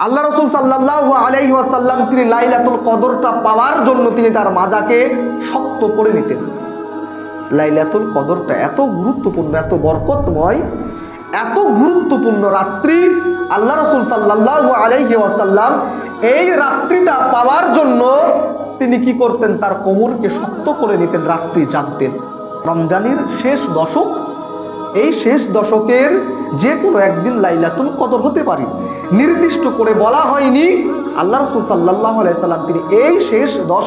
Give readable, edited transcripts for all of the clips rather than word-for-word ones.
আল্লাহ রাসূল সাল্লাল্লাহু আলাইহি ওয়াসাল্লাম তিনি লাইলাতুল কদরটা পাওয়ার জন্য তিনি তার মাজাকে শক্ত করে নিতেন। লাইলাতুল কদরটা এত গুরুত্বপূর্ণ, এত বরকতময়, এত গুরুত্বপূর্ণ রাত্রি। আল্লাহ রাসূল সাল্লাল্লাহু আলাইহি ওয়াসাল্লাম এই রাত্রিটা পাওয়ার জন্য তিনি কি করতেন? তার কোমরকে শক্ত করে নিতেন, রাত্রি জাগতেন। রমজানের শেষ দশক, এই শেষ দশকের যে কোনো একদিন লাইলাতুল কদর হতে পারে, নির্দিষ্ট করে বলা হয়নি। আল্লাহ রাসূল সাল্লাল্লাহু আলাইহি সাল্লাম তিনি এই শেষ 10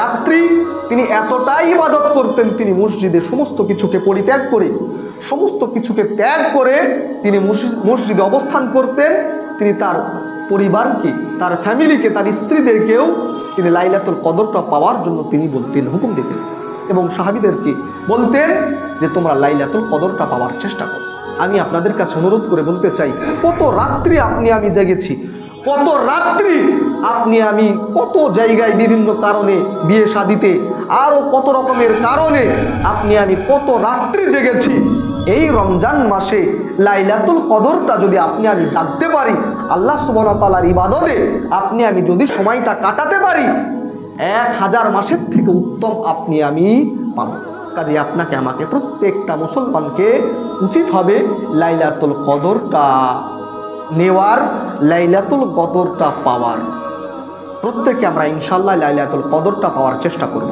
রাত্রি তিনি এতটাই ইবাদত করতেন, তিনি মসজিদে সমস্ত কিছুকে পরিত্যাগ করে, সমস্ত কিছুকে ত্যাগ করে তিনি মসজিদে অবস্থান করতেন। তিনি তার পরিবারকে, তার ফ্যামিলিকে, তার স্ত্রীদেরকেও তিনি লাইলাতুল কদরটা পাওয়ার জন্য তিনি বলতেন, হুকুম দিতেন এবং সাহাবীদেরকে বলতেন যে তোমরা লাইলাতুল কদরটা পাওয়ার চেষ্টা করো। আমি আপনাদের কাছে অনুরোধ করে বলতে চাই, কত রাত্রি আপনি আমি জেগেছি, কত রাত্রি আপনি আমি কত জায়গায় বিভিন্ন কারণে, বিয়ে শাদিতে আরও কত রকমের কারণে আপনি আমি কত রাত্রি জেগেছি। এই রমজান মাসে লাইলাতুল কদরটা যদি আপনি আমি জাগতে পারি, আল্লাহ সুবহানাহু ওয়া তাআলার ইবাদতে আপনি আমি যদি সময়টা কাটাতে পারি, 1000 মাসের থেকে উত্তম আপনি আমি পাব। কাজে আপনাকে আমাকে প্রত্যেকটা মুসলমানকে উচিত হবে লাইলাতুল কদরটা নেওয়ার, লাইলাতুল কদরটা পাওয়ার। প্রত্যেকে আমরা ইনশাআল্লাহ লাইলাতুল কদরটা পাওয়ার চেষ্টা করব।